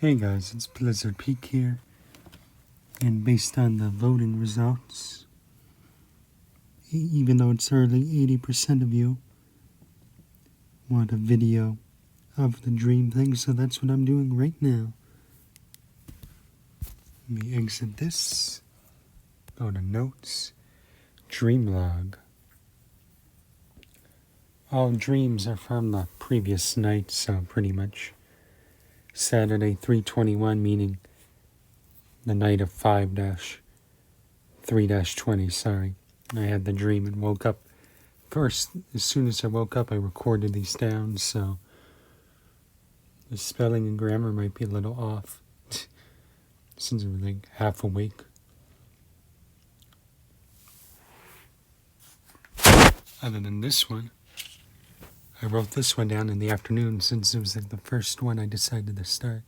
Hey guys, it's Blizzard Peak here, and based on the voting results, even though it's early, 80% of you want a video of the dream thing, so that's what I'm doing right now. Let me exit this, go to Notes, Dream Log. All dreams are from the previous night, so pretty much Saturday 3/21, meaning the night of 5-3-20, sorry. I had the dream and woke up. First, as soon as I woke up, I recorded these down, so the spelling and grammar might be a little off since I was like half awake. Other than this one, I wrote this one down in the afternoon since it was like the first one I decided to start.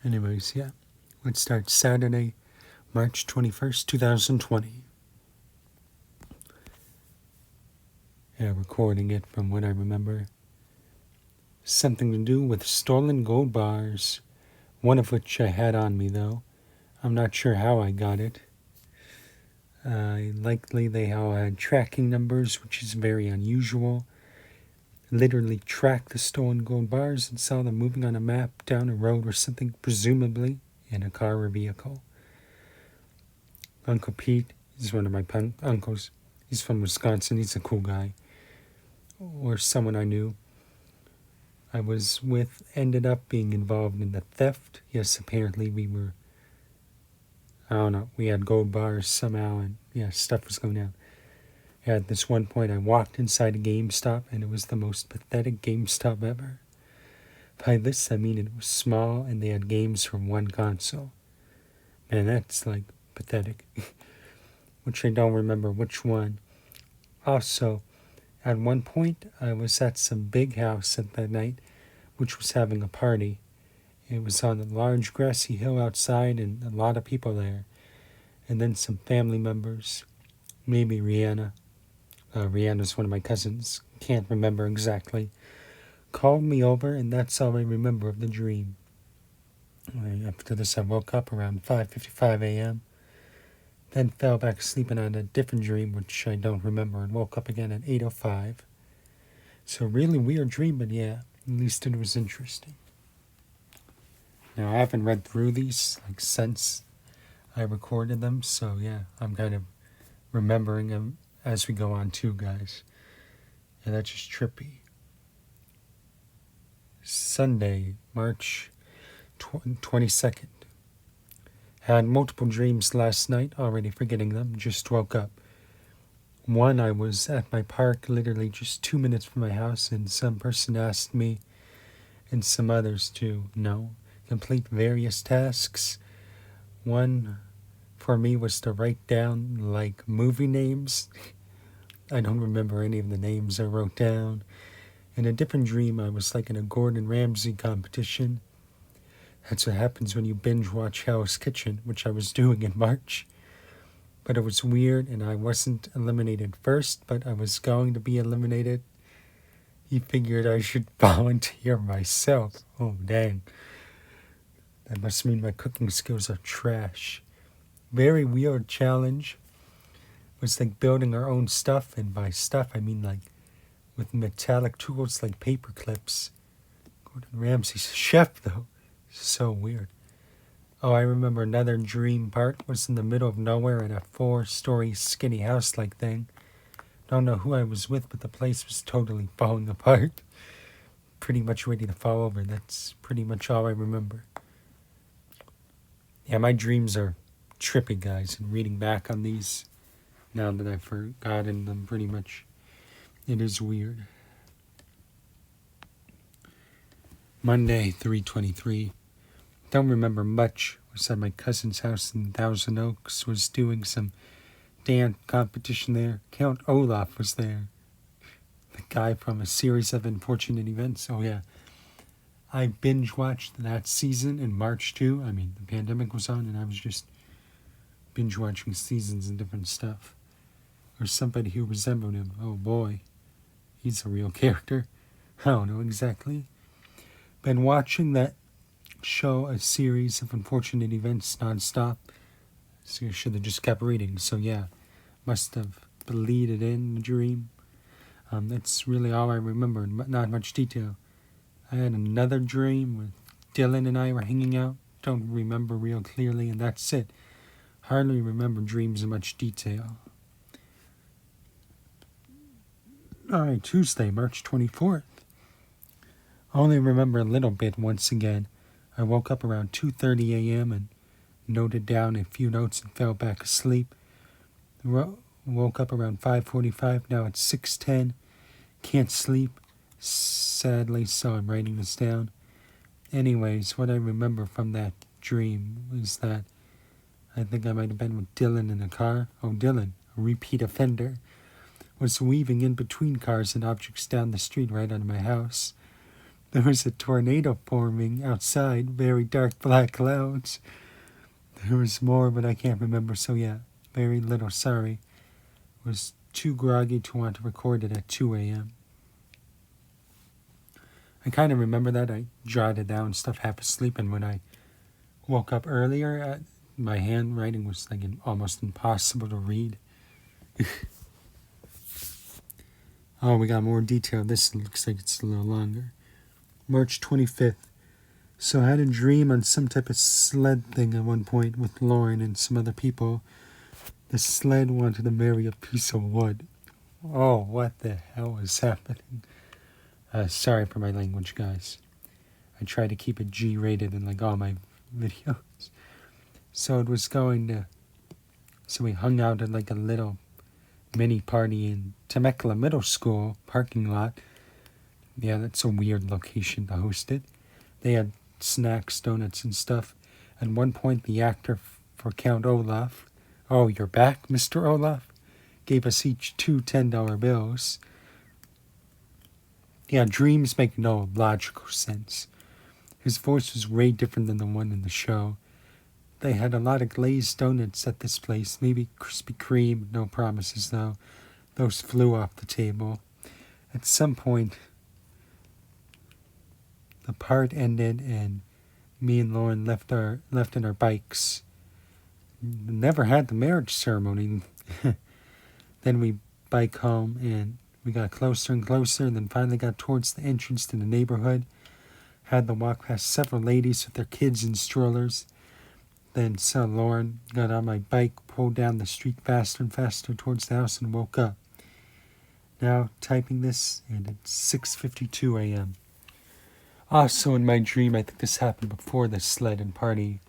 Anyways, yeah. Let's start Saturday, March 21st, 2020. Yeah, recording it from what I remember. Something to do with stolen gold bars, one of which I had on me though. I'm not sure how I got it. Likely they all had tracking numbers, which is very unusual. Literally tracked the stolen gold bars and saw them moving on a map down a road or something, presumably in a car or vehicle. Uncle Pete is one of my uncles. He's from Wisconsin. He's a cool guy. Or someone I knew. I was with ended up being involved in the theft. Yes, apparently we were, I don't know, we had gold bars somehow, and yeah, stuff was going down. At this one point, I walked inside a GameStop, and it was the most pathetic GameStop ever. By this, I mean it was small, and they had games from one console. Man, that's like pathetic. Which I don't remember which one. Also, at one point, I was at some big house at that night, which was having a party. It was on a large grassy hill outside, and a lot of people there. And then some family members, maybe Rihanna. Rihanna's one of my cousins, can't remember exactly, called me over, and that's all I remember of the dream. After this, I woke up around 5:55 a.m., then fell back asleep and had a different dream, which I don't remember, and woke up again at 8:05. So really weird dream, but yeah, at least it was interesting. Now, I haven't read through these since I recorded them, so yeah, I'm kind of remembering them as we go on too, guys. And that's just trippy. Sunday, March 22nd. Had multiple dreams last night, already forgetting them, just woke up. One, I was at my park, literally just 2 minutes from my house, and some person asked me, and some others to complete various tasks. One for me was to write down movie names. I don't remember any of the names I wrote down. In a different dream, I was in a Gordon Ramsay competition. That's what happens when you binge watch Hell's Kitchen, which I was doing in March. But it was weird, and I wasn't eliminated first, but I was going to be eliminated. He figured I should volunteer myself. Oh, dang. That must mean my cooking skills are trash. Very weird challenge. It was building our own stuff, and by stuff I mean with metallic tools like paper clips. Gordon Ramsay's chef though. So weird. Oh, I remember another dream part was in the middle of nowhere in a 4-story skinny house-like thing. Don't know who I was with, but the place was totally falling apart. Pretty much ready to fall over. That's pretty much all I remember. Yeah, my dreams are trippy, guys, and reading back on these now that I've forgotten them pretty much, it is weird. Monday, 3/23. Don't remember much. Was at my cousin's house in Thousand Oaks. Was doing some dance competition there. Count Olaf was there. The guy from A Series of Unfortunate Events. Oh yeah. I binge watched that season in March too. I mean, the pandemic was on and I was just binge watching seasons and different stuff. Or somebody who resembled him. Oh boy. He's a real character. I don't know exactly. Been watching that show, a series of unfortunate events nonstop. So you should have just kept reading. So yeah, must have bleeded in the dream. That's really all I remember, not much detail. I had another dream where Dylan and I were hanging out. Don't remember real clearly, and that's it. Hardly remember dreams in much detail. Alright, Tuesday, March 24th. Only remember a little bit once again. I woke up around 2:30 a.m. and noted down a few notes and fell back asleep. Woke up around 5:45, now it's 6:10. Can't sleep, sadly, so I'm writing this down. Anyways, what I remember from that dream was that I think I might have been with Dylan in the car. Oh, Dylan, a repeat offender, was weaving in between cars and objects down the street right under my house. There was a tornado forming outside, very dark black clouds. There was more, but I can't remember, so yeah, very little sorry. Was too groggy to want to record it at 2 a.m. I kind of remember that. I jotted down stuff half asleep, and when I woke up earlier, my handwriting was like almost impossible to read. Oh, we got more detail. This looks like it's a little longer. March 25th. So I had a dream on some type of sled thing at one point with Lauren and some other people. The sled wanted to marry a piece of wood. Oh, what the hell is happening? Sorry for my language, guys. I try to keep it G-rated in like all my videos. So it was so we hung out at like a little mini party in Temecula Middle School parking lot. Yeah, that's a weird location to host it. They had snacks, donuts, and stuff. At one point, the actor for Count Olaf, oh, you're back, Mr. Olaf, gave us each two $10 bills. Yeah, dreams make no logical sense. His voice was way different than the one in the show. They had a lot of glazed donuts at this place, maybe Krispy Kreme, no promises though. Those flew off the table. At some point, the part ended and me and Lauren left in our bikes. Never had the marriage ceremony. Then we bike home and we got closer and closer, and then finally got towards the entrance to the neighborhood. Had to walk past several ladies with their kids in strollers. Then saw Lauren, got on my bike, pulled down the street faster and faster towards the house and woke up. Now typing this, and it's 6:52 a.m. Also in my dream, I think this happened before the sled and party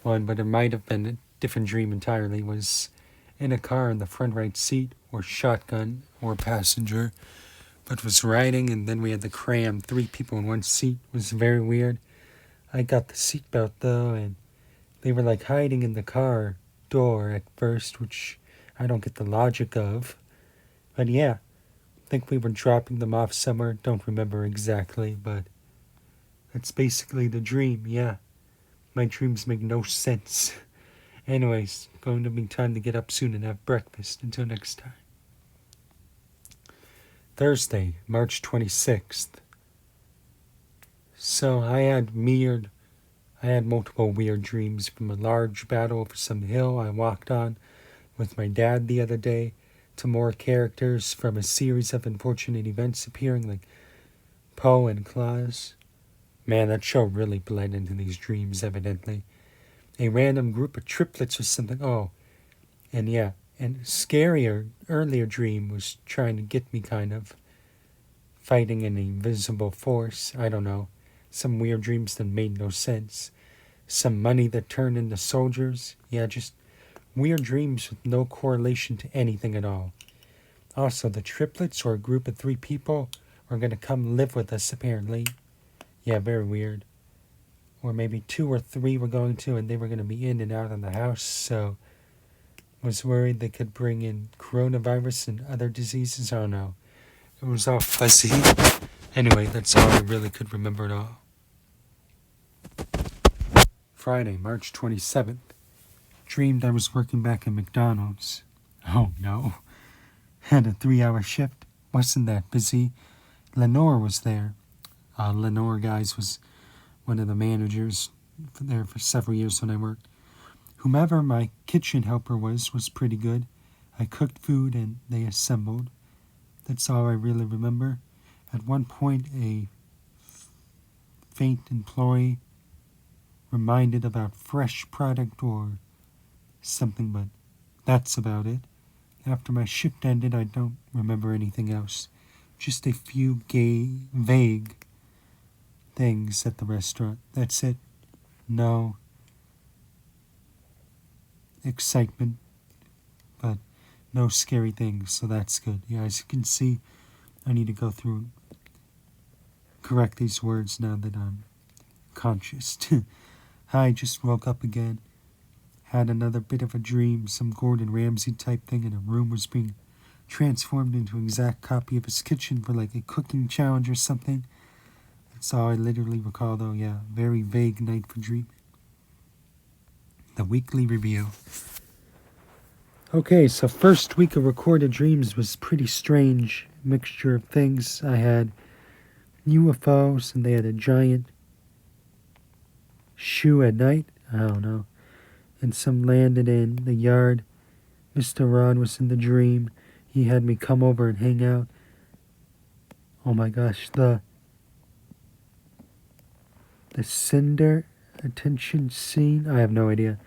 one, but it might have been a different dream entirely, was in a car in the front right seat, or shotgun, or passenger, but was riding, and then we had to cram 3 people in one seat. It was very weird. I got the seatbelt though, and they were like hiding in the car door at first, which I don't get the logic of. But yeah, I think we were dropping them off somewhere, don't remember exactly, but that's basically the dream, yeah. My dreams make no sense. Anyways, going to be time to get up soon and have breakfast. Until next time. Thursday, March 26th. So I had multiple weird dreams, from a large battle over some hill I walked on with my dad the other day, to more characters from a series of unfortunate events appearing, like Poe and Claus. Man, that show really bled into these dreams, evidently. A random group of triplets or something. Oh, and yeah, and scarier, earlier dream was trying to get me, kind of. Fighting an invisible force, I don't know. Some weird dreams that made no sense. Some money that turned into soldiers. Yeah, just weird dreams with no correlation to anything at all. Also, the triplets, or a group of 3 people, are going to come live with us, apparently. Yeah, very weird. Or maybe 2 or 3 were going to, and they were going to be in and out of the house, so was worried they could bring in coronavirus and other diseases. I don't know. It was all fuzzy. Anyway, that's all I really could remember at all. Friday, March 27th. Dreamed I was working back at McDonald's. Oh no. Had a 3-hour shift. Wasn't that busy. Lenore was there. Lenore Guys was one of the managers there for several years when I worked. Whomever my kitchen helper was pretty good. I cooked food and they assembled. That's all I really remember. At one point, a faint employee reminded about fresh product or something, but that's about it. After my shift ended, I don't remember anything else. Just a few vague things at the restaurant. That's it. No excitement, but no scary things, so that's good. Yeah, as you can see, I need to go through and correct these words now that I'm conscious. I just woke up again. Had another bit of a dream, some Gordon Ramsay type thing, and a room was being transformed into an exact copy of his kitchen for like a cooking challenge or something. That's all I literally recall though, yeah. Very vague night for dreaming. The weekly review. Okay, so first week of recorded dreams was pretty strange. Mixture of things. I had UFOs and they had a giant shoe at night. I don't know. And some landed in the yard. Mr. Ron was in the dream. He had me come over and hang out. Oh my gosh, the cinder attention scene? I have no idea.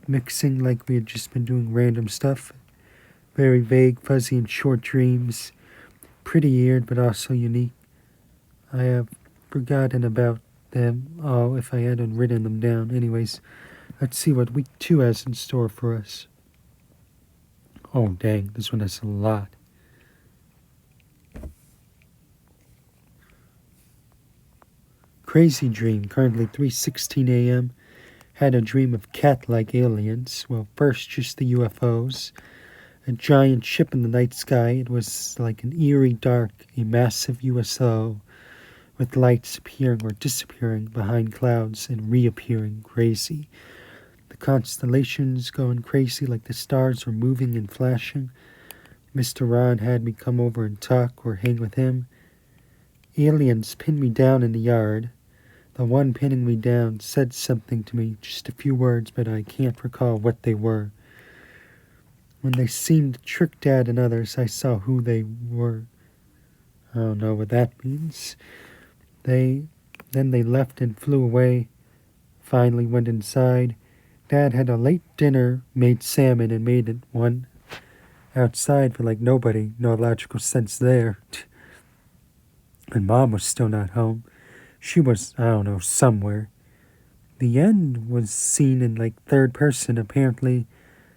Mixing like we had just been doing random stuff. Very vague, fuzzy, and short dreams. Pretty weird, but also unique. I have forgotten about them all if I hadn't written them down. Anyways, let's see what week 2 has in store for us. Oh dang, this one has a lot. Crazy dream, currently 3:16 a.m. Had a dream of cat-like aliens. Well, first just the UFOs. A giant ship in the night sky. It was like an eerie dark, a massive USO with lights appearing or disappearing behind clouds and reappearing crazy. The constellations going crazy like the stars were moving and flashing. Mr. Ron had me come over and talk or hang with him. Aliens pinned me down in the yard. The one pinning me down said something to me, just a few words, but I can't recall what they were. When they seemed tricked Dad and others, I saw who they were. I don't know what that means. Then they left and flew away. Finally went inside. Dad had a late dinner, made salmon, and made it one outside for like nobody. No logical sense there. And Mom was still not home. She was, I don't know, somewhere. The end was seen in like third person. Apparently,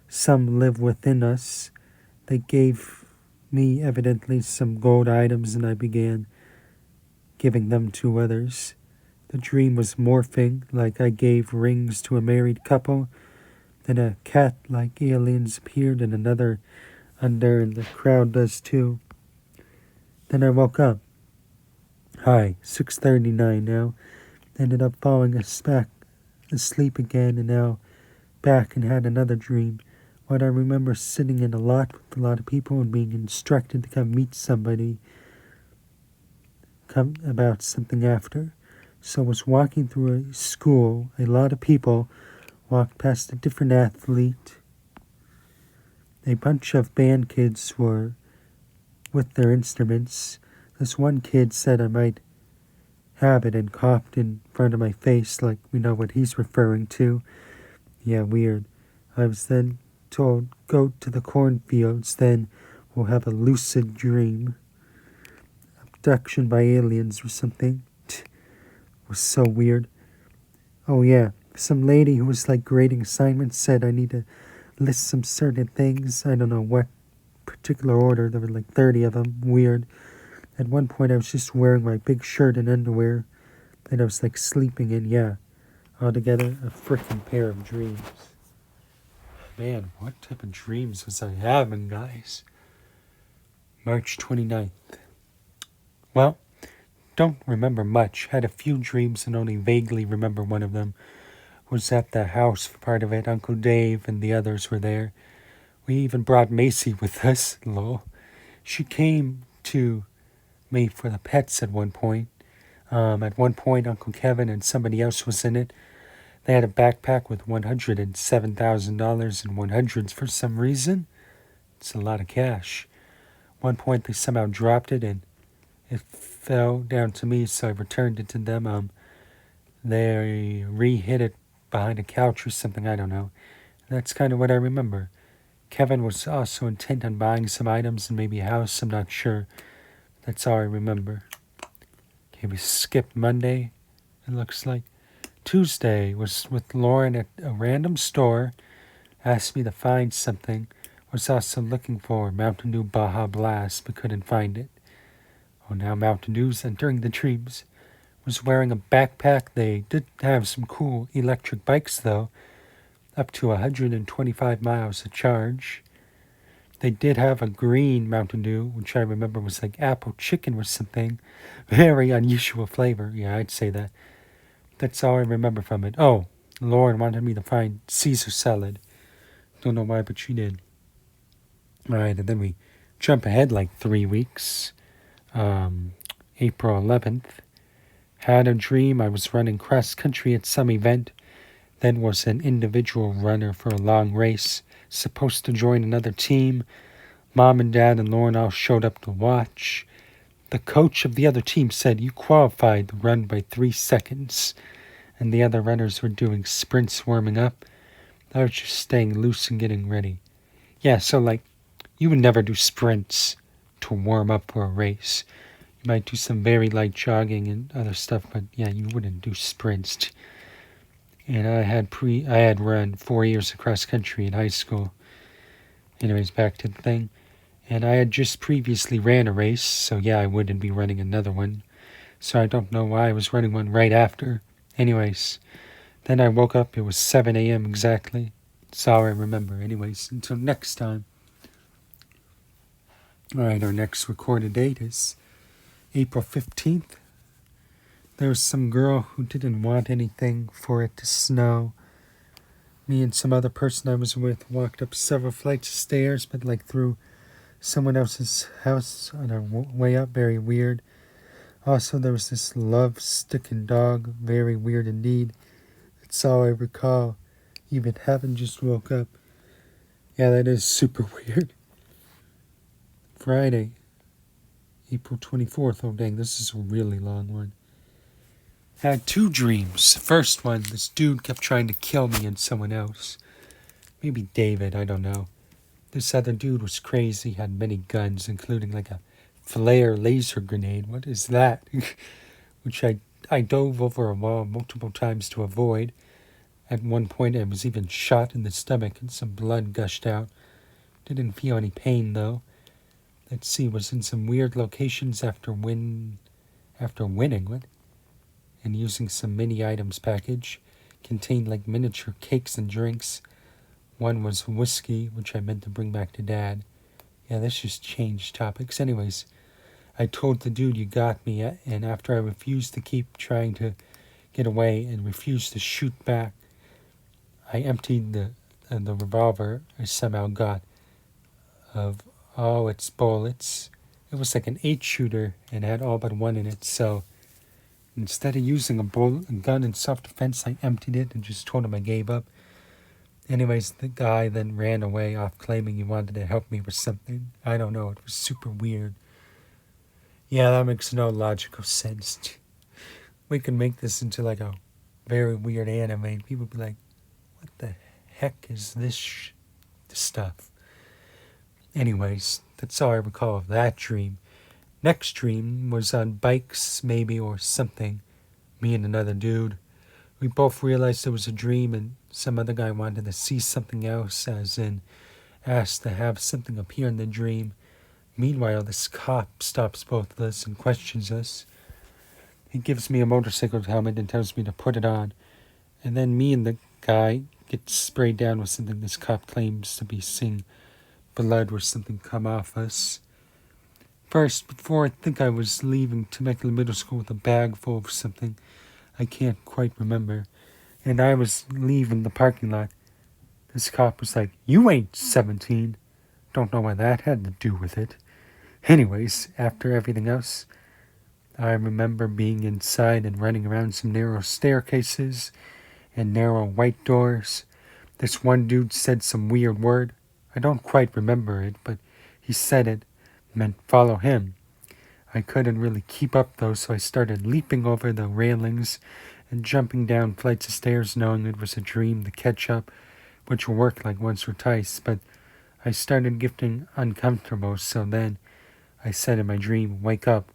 some live within us. They gave me evidently some gold items and I began giving them to others. The dream was morphing, like I gave rings to a married couple. Then a cat-like aliens appeared and another under, and the crowd does too. Then I woke up. Hi, 6:39 now. Ended up falling back asleep again and now back and had another dream. What I remember sitting in a lot with a lot of people and being instructed to come meet somebody about something after. So I was walking through a school. A lot of people walked past a different athlete. A bunch of band kids were with their instruments. This one kid said I might have it and coughed in front of my face like we know what he's referring to. Yeah, weird. I was then told, go to the cornfields, then we'll have a lucid dream. Abduction by aliens or something. It was so weird. Oh yeah, some lady who was like grading assignments said I need to list some certain things. I don't know what particular order. There were like 30 of them. Weird. At one point I was just wearing my big shirt and underwear that I was like sleeping in. Yeah, altogether a freaking pair of dreams. Man, what type of dreams was I having, guys? March 29th. Well, don't remember much. Had a few dreams and only vaguely remember one of them. Was at the house for part of it. Uncle Dave and the others were there. We even brought Macy with us. Lol. She came to me for the pets at one point. At one point, Uncle Kevin and somebody else was in it. They had a backpack with $107,000 in 100s for some reason. It's a lot of cash. One point, they somehow dropped it and it fell down to me, so I returned it to them. They re-hid it behind a couch or something, I don't know. That's kind of what I remember. Kevin was also intent on buying some items and maybe a house, I'm not sure. That's all I remember. Okay, we skipped Monday, it looks like. Tuesday was with Lauren at a random store, asked me to find something, was also looking for Mountain Dew Baja Blast but couldn't find it. Oh, now Mountain Dew's entering the dreams. Was wearing a backpack. They did have some cool electric bikes though, up to 125 miles a charge. They did have a green Mountain Dew, which I remember was like apple chicken or something. Very unusual flavor. Yeah, I'd say that. That's all I remember from it. Oh, Lauren wanted me to find Caesar salad. Don't know why, but she did. All right, and then we jump ahead like 3 weeks. April 11th. Had a dream I was running cross country at some event. Then was an individual runner for a long race. Supposed to join another team. Mom and Dad and Lauren all showed up to watch. The coach of the other team said, "You qualified the run by 3 seconds." And the other runners were doing sprints warming up. I was just staying loose and getting ready. Yeah, so like, you would never do sprints to warm up for a race. You might do some very light jogging and other stuff, but yeah, you wouldn't do sprints. And I had run 4 years across country in high school. Anyways, back to the thing. And I had just previously ran a race, so yeah, I wouldn't be running another one. So I don't know why I was running one right after. Anyways, then I woke up, it was 7 a.m. exactly. That's all I remember. Anyways, until next time. Alright, our next recorded date is April 15th. There was some girl who didn't want anything for it to snow. Me and some other person I was with walked up several flights of stairs, but like through someone else's house on our way up. Very weird. Also, there was this love-sticking dog. Very weird indeed. That's all I recall. Even Heaven just woke up. Yeah, that is super weird. Friday, April 24th. Oh, dang, this is a really long one. Had 2 dreams. The first one, this dude kept trying to kill me and someone else. Maybe David, I don't know. This other dude was crazy, had many guns, including like a flare laser grenade. What is that? Which I dove over a wall multiple times to avoid. At one point I was even shot in the stomach and some blood gushed out. Didn't feel any pain though. Let's see, was in some weird locations after winning, what? And using some mini items package. Contained like miniature cakes and drinks. One was whiskey, which I meant to bring back to Dad. Yeah, this just changed topics. Anyways, I told the dude, "You got me," and after I refused to keep trying to get away and refused to shoot back, I emptied the revolver I somehow got of all its bullets. It was like an 8-shooter and had all but one in it, so instead of using a gun in self-defense, I emptied it and just told him I gave up. Anyways, the guy then ran away off claiming he wanted to help me with something. I don't know, it was super weird. Yeah, that makes no logical sense. We could make this into like a very weird anime and people would be like, what the heck is this stuff? Anyways, that's all I recall of that dream. Next dream was on bikes, maybe, or something. Me and another dude. We both realized it was a dream and some other guy wanted to see something else, as in asked to have something appear in the dream. Meanwhile, this cop stops both of us and questions us. He gives me a motorcycle helmet and tells me to put it on. And then me and the guy get sprayed down with something this cop claims to be seeing blood or something come off us. First, before I think I was leaving Temecula Middle School with a bag full of something I can't quite remember, and I was leaving the parking lot, this cop was like, "You ain't 17. Don't know what that had to do with it. Anyways, after everything else, I remember being inside and running around some narrow staircases and narrow white doors. This one dude said some weird word. I don't quite remember it, but he said it meant follow him. I couldn't really keep up though, so I started leaping over the railings and jumping down flights of stairs knowing it was a dream to catch up, which worked like once or twice, but I started getting uncomfortable, so then I said in my dream, wake up,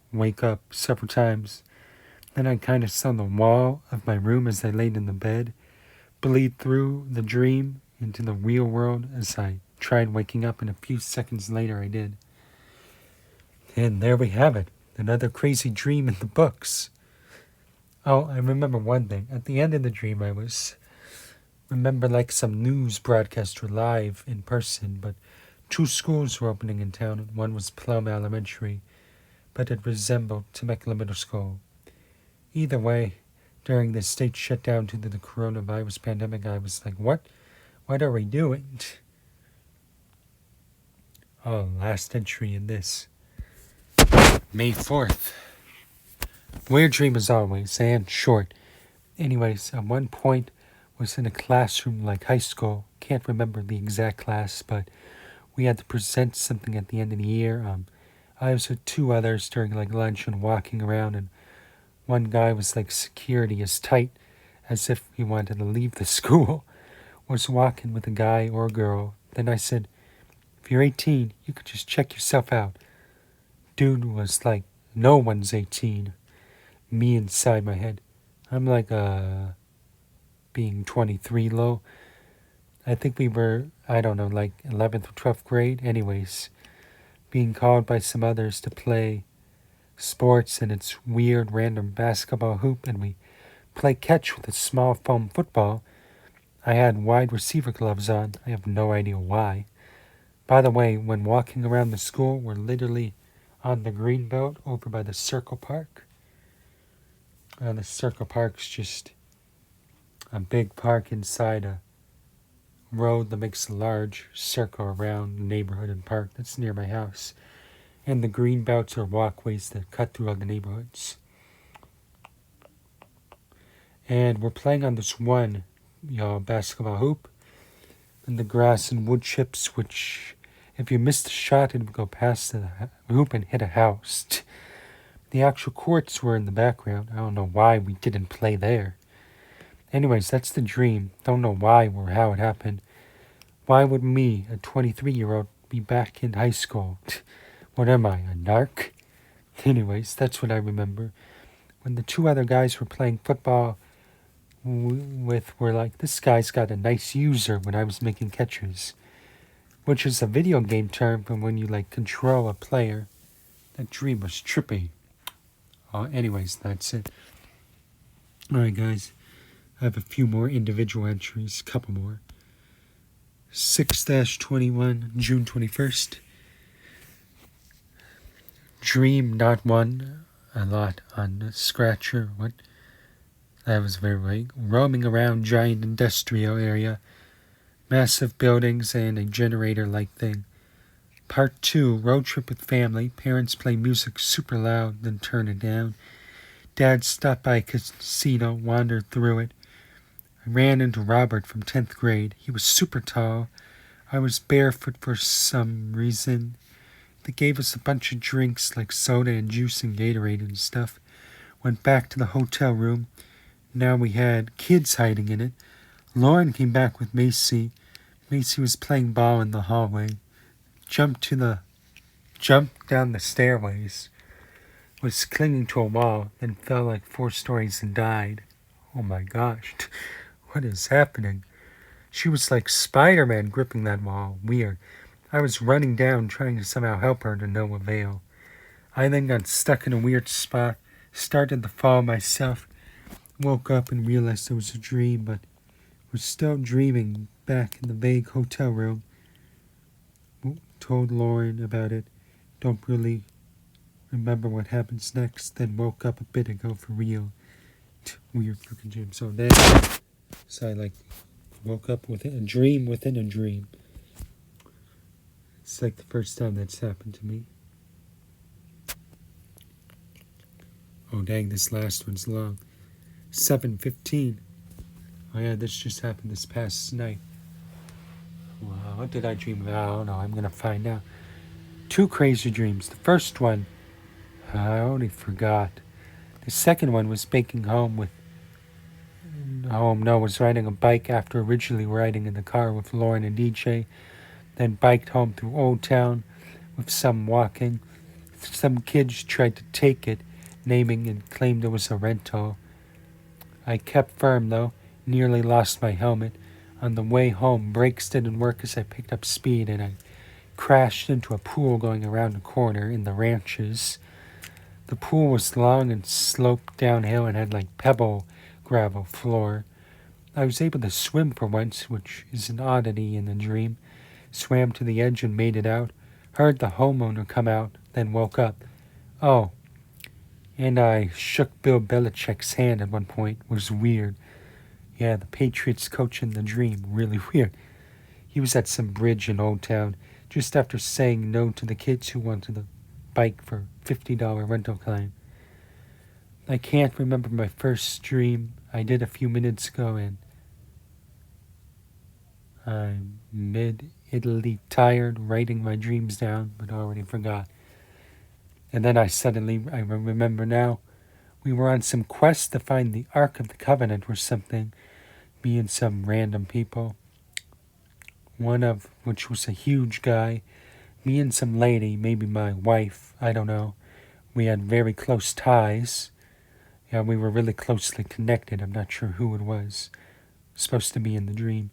several times. Then I kind of saw the wall of my room as I laid in the bed bleed through the dream into the real world as I tried waking up, and a few seconds later I did. And there we have it, another crazy dream in the books. Oh, I remember one thing. At the end of the dream, remember like some news broadcaster live in person, but 2 schools were opening in town, and one was Plum Elementary, but it resembled Temecula Middle School. Either way, during the state shutdown due to the coronavirus pandemic, I was like, what are we doing? Oh, last entry in this. May 4th. Weird dream as always, and short. Anyways, at one point was in a classroom like high school. Can't remember the exact class, but we had to present something at the end of the year. I was with 2 others during like lunch and walking around, and one guy was like security as tight as if he wanted to leave the school. Was walking with a guy or a girl. Then I said, if you're 18, you could just check yourself out. Dude was like, no one's 18. Me inside my head, I'm like being 23 low. I think we were, I don't know, like 11th or 12th grade. Anyways, being called by some others to play sports, and it's weird random basketball hoop, and we play catch with a small foam football. I had wide receiver gloves on. I have no idea why. By the way, when walking around the school, we're literally on the green belt over by the Circle Park. The Circle Park's just a big park inside a road that makes a large circle around the neighborhood and park that's near my house. And the green belts are walkways that cut through all the neighborhoods. And we're playing on this one, basketball hoop. And the grass and wood chips, which if you missed a shot, it would go past the hoop and hit a house. The actual courts were in the background. I don't know why we didn't play there. Anyways, that's the dream. Don't know why or how it happened. Why would me, a 23-year-old, be back in high school? What am I, a narc? Anyways, that's what I remember. When the 2 other guys were playing football were like, this guy's got a nice user when I was making catches. Which is a video game term for when you like control a player. That dream was trippy. Anyways, that's it. Alright guys, I have a few more individual entries, couple more. 6-21, June 21st. Dream not one, a lot on the scratcher. What? That was very vague. Roaming around giant industrial area, massive buildings and a generator-like thing. Part 2, road trip with family. Parents play music super loud, then turn it down. Dad stopped by a casino, wandered through it. I ran into Robert from 10th grade. He was super tall. I was barefoot for some reason. They gave us a bunch of drinks like soda and juice and Gatorade and stuff. Went back to the hotel room. Now we had kids hiding in it. Lauren came back with Macy. Macy was playing ball in the hallway. Jumped down the stairways. Was clinging to a wall, then fell like 4 stories and died. Oh my gosh. What is happening? She was like Spider-Man gripping that wall. Weird. I was running down trying to somehow help her to no avail. I then got stuck in a weird spot, started to fall myself, woke up and realized it was a dream, but was still dreaming back in the vague hotel room. Told Lauren about it. Don't really remember what happens next, then woke up a bit ago for real. Weird freaking dream. So I like woke up within a dream within a dream. It's like the first time that's happened to me. Oh dang, this last one's long. 7:15. Oh yeah, this just happened this past night. Wow, what did I dream about? I don't know. I'm gonna find out. Two crazy dreams. The first one, I already forgot. The second one was baking home with was riding a bike after originally riding in the car with Lauren and DJ, then biked home through Old Town with some walking. Some kids tried to take it, naming and claimed it was a rental. I kept firm though, nearly lost my helmet. On the way home, brakes didn't work as I picked up speed and I crashed into a pool going around a corner in the ranches. The pool was long and sloped downhill and had like pebble gravel floor. I was able to swim for once, which is an oddity in the dream. Swam to the edge and made it out. Heard the homeowner come out, then woke up. Oh, and I shook Bill Belichick's hand at one point. It was weird. Yeah, the Patriots coach in the dream. Really weird. He was at some bridge in Old Town just after saying no to the kids who wanted the bike for $50 rental claim. I can't remember my first dream. I did a few minutes ago and I'm mid-Italy tired writing my dreams down, but already forgot. And then I remember now, we were on some quest to find the Ark of the Covenant or something, me and some random people. One of which was a huge guy, me and some lady, maybe my wife, I don't know. We had very close ties. Yeah, we were really closely connected. I'm not sure who it was. Supposed to be in the dream.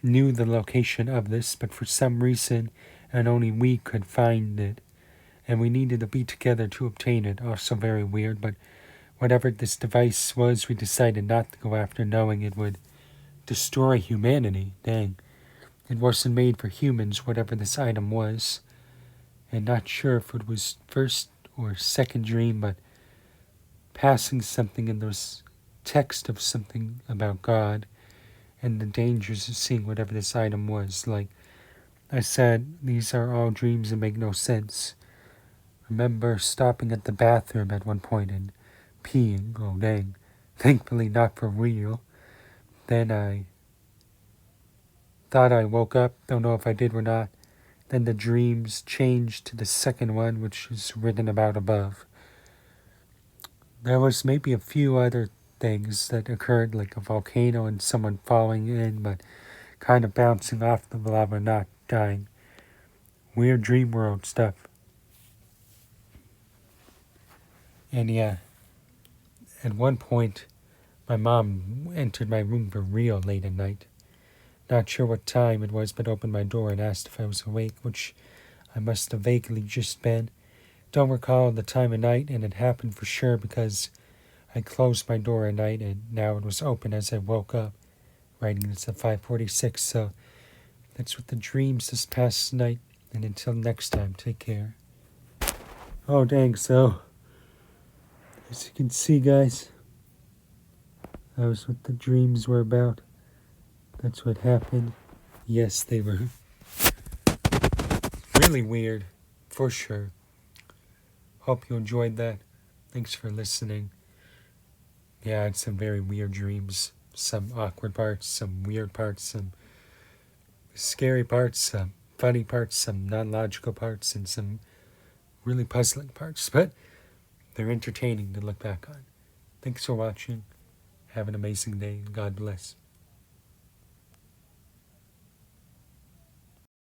Knew the location of this, but for some reason, and only we could find it. And we needed to be together to obtain it. Also very weird, but whatever this device was, we decided not to go after, knowing it would destroy humanity. Dang. It wasn't made for humans, whatever this item was. And not sure if it was first or second dream, but passing something in those text of something about God and the dangers of seeing whatever this item was. Like I said, these are all dreams that make no sense. Remember stopping at the bathroom at one point and peeing. Oh dang. Thankfully not for real. Then I thought I woke up. Don't know if I did or not. Then the dreams changed to the second one, which is written about above. There was maybe a few other things that occurred, like a volcano and someone falling in, but kind of bouncing off the lava, not dying. Weird dream world stuff. And yeah, at one point, my mom entered my room for real late at night. Not sure what time it was, but opened my door and asked if I was awake, which I must have vaguely just been. Don't recall the time of night, and it happened for sure because I closed my door at night, and now it was open as I woke up. Writing this at 5:46, so that's what the dreams this past night. And until next time, take care. Oh dang! So as you can see, guys, that was what the dreams were about. That's what happened. Yes, they were really weird, for sure. Hope you enjoyed that. Thanks for listening. Yeah, I had some very weird dreams. Some awkward parts, some weird parts, some scary parts, some funny parts, some non-logical parts, and some really puzzling parts. But they're entertaining to look back on. Thanks for watching. Have an amazing day. God bless.